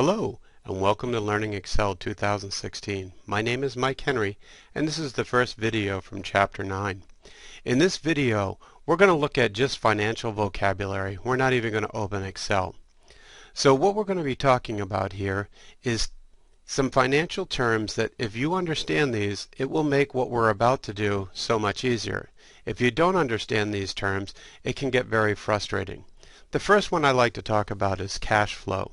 Hello, and welcome to Learning Excel 2016. My name is Mike Henry, and this is the first video from Chapter 9. In this video, we're going to look at just financial vocabulary. We're not even going to open Excel. So what we're going to be talking about here is some financial terms that if you understand these, it will make what we're about to do so much easier. If you don't understand these terms, it can get very frustrating. The first one I like to talk about is cash flow.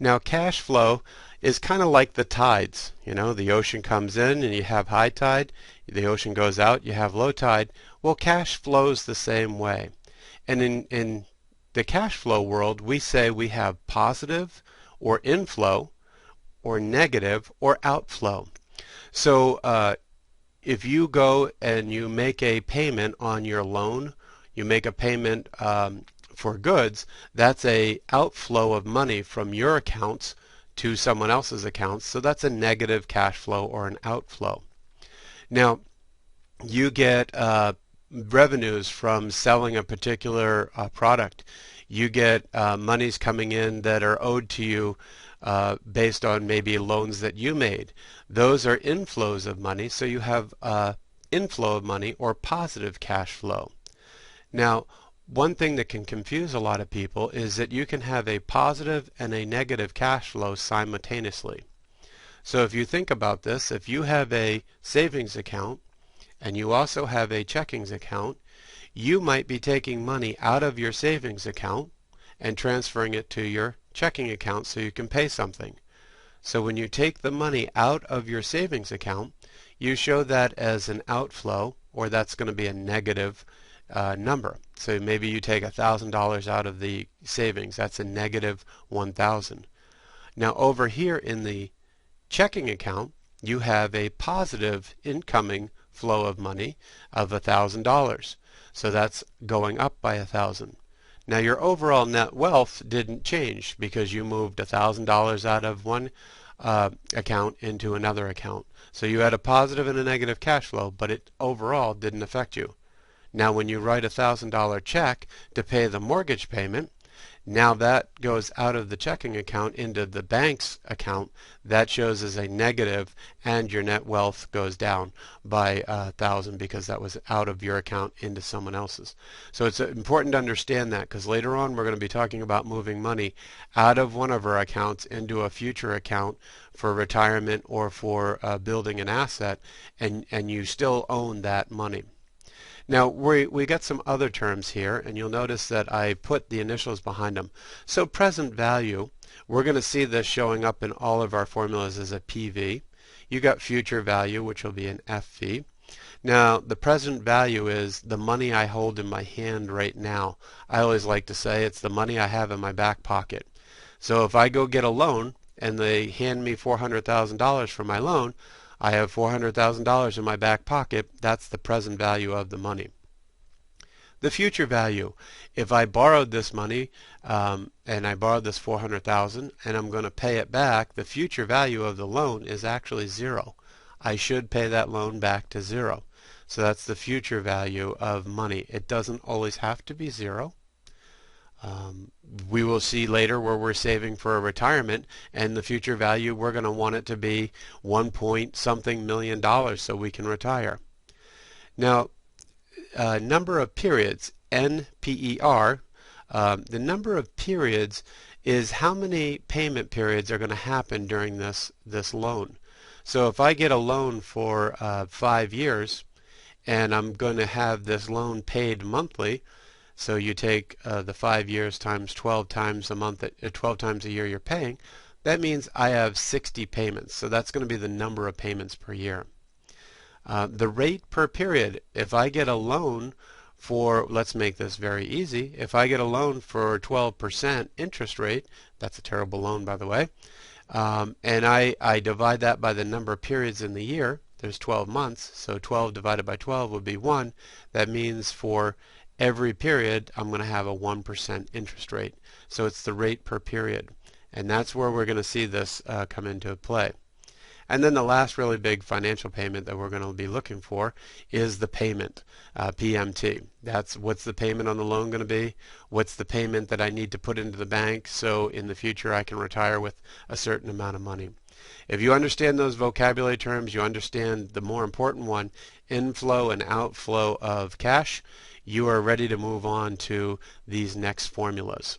Now cash flow is kind of like the tides. You know, the ocean comes in and you have high tide, the ocean goes out, you have low tide. Well, cash flows the same way. And in the cash flow world, we say we have positive or inflow or negative or outflow. So if you go and you make a payment on your loan, you make a payment for goods, that's a outflow of money from your accounts to someone else's accounts, so that's a negative cash flow or an outflow. Now you get revenues from selling a particular product. You get monies coming in that are owed to you based on maybe loans that you made. Those are inflows of money, so you have inflow of money or positive cash flow. Now one thing that can confuse a lot of people is that you can have a positive and a negative cash flow simultaneously. So if you think about this, if you have a savings account and you also have a checkings account, you might be taking money out of your savings account and transferring it to your checking account so you can pay something. So when you take the money out of your savings account, you show that as an outflow, or that's going to be a negative number. So maybe you take $1,000 out of the savings. That's a negative 1,000. Now over here in the checking account, you have a positive incoming flow of money of $1,000. So that's going up by 1,000. Now your overall net wealth didn't change because you moved $1,000 out of one account into another account. So you had a positive and a negative cash flow, but it overall didn't affect you. Now when you write a $1,000 check to pay the mortgage payment, now that goes out of the checking account into the bank's account. That shows as a negative, and your net wealth goes down by 1,000 because that was out of your account into someone else's. So it's important to understand that, because later on we're going to be talking about moving money out of one of our accounts into a future account for retirement or for building an asset, and you still own that money. Now we got some other terms here, and you'll notice that I put the initials behind them. So present value, we're going to see this showing up in all of our formulas as a PV. You got future value, which will be an FV. Now the present value is the money I hold in my hand right now. I always like to say it's the money I have in my back pocket. So if I go get a loan and they hand me $400,000 for my loan, I have $400,000 in my back pocket. That's the present value of the money. The future value, if I borrowed this money and I borrowed this $400,000 and I'm going to pay it back, the future value of the loan is actually zero. I should pay that loan back to zero. So that's the future value of money. It doesn't always have to be zero. We will see later where we're saving for a retirement, and the future value, we're going to want it to be 1 point something million dollars so we can retire. Now number of periods, NPER, the number of periods is how many payment periods are going to happen during this loan. So if I get a loan for 5 years and I'm going to have this loan paid monthly, so you take the 5 years times 12 times a month, 12 times a year you're paying, that means I have 60 payments. So that's going to be the number of payments per year. The rate per period, if I get a loan for, let's make this very easy, if I get a loan for 12% interest rate, that's a terrible loan by the way, and I divide that by the number of periods in the year, there's 12 months, so 12 divided by 12 would be 1. That means for every period I'm going to have a 1% interest rate. So it's the rate per period, and that's where we're going to see this come into play. And then the last really big financial payment that we're going to be looking for is the payment, PMT. That's what's the payment on the loan going to be? What's the payment that I need to put into the bank so in the future I can retire with a certain amount of money? If you understand those vocabulary terms, you understand the more important one, inflow and outflow of cash, you are ready to move on to these next formulas.